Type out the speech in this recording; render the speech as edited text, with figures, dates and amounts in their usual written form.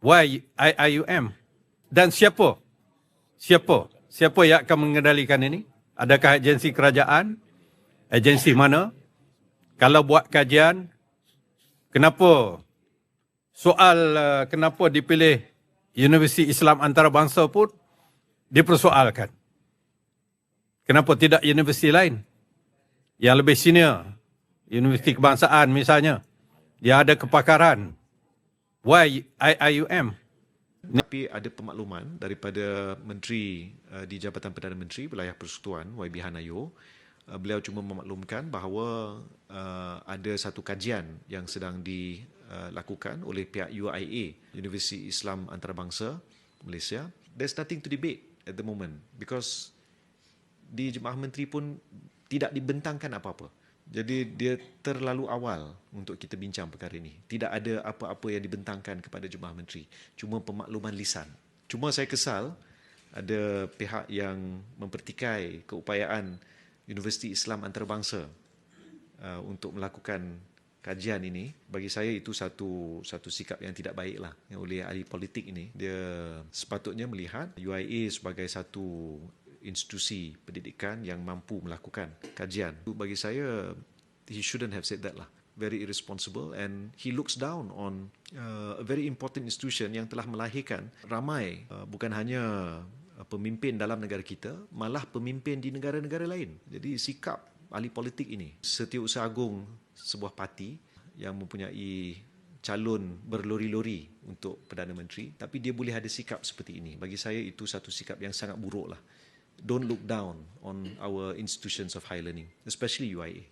YIIUM. Dan siapa? Siapa yang akan mengendalikan ini? Adakah agensi kerajaan? Agensi mana? Kalau buat kajian, kenapa kenapa dipilih Universiti Islam Antarabangsa pun dipersoalkan? Kenapa tidak universiti lain yang lebih senior? Universiti Kebangsaan misalnya, yang ada kepakaran. YIIUM. Tapi ada pemakluman daripada Menteri di Jabatan Perdana Menteri Wilayah Persekutuan YB Hanayo. Beliau cuma memaklumkan bahawa ada satu kajian yang sedang dilakukan oleh pihak UIA, Universiti Islam Antarabangsa Malaysia. There's nothing to debate at the moment because di Jemaah Menteri pun tidak dibentangkan apa-apa. Jadi dia terlalu awal untuk kita bincang perkara ini. Tidak ada apa-apa yang dibentangkan kepada Jemaah Menteri. Cuma pemakluman lisan. Cuma saya kesal ada pihak yang mempertikai keupayaan Universiti Islam Antarabangsa untuk melakukan kajian ini. Bagi saya itu satu sikap yang tidak baiklah yang oleh ahli politik ini. Dia sepatutnya melihat UIA sebagai satu institusi pendidikan yang mampu melakukan kajian. Bagi saya, he shouldn't have said that lah. Very irresponsible and he looks down on a very important institution yang telah melahirkan ramai bukan hanya pemimpin dalam negara kita, malah pemimpin di negara-negara lain. Jadi sikap ahli politik ini, Setiausaha Agung sebuah parti yang mempunyai calon berlori-lori untuk Perdana Menteri, tapi dia boleh ada sikap seperti ini. Bagi saya itu satu sikap yang sangat buruk lah. Don't look down on our institutions of higher learning, especially UIA.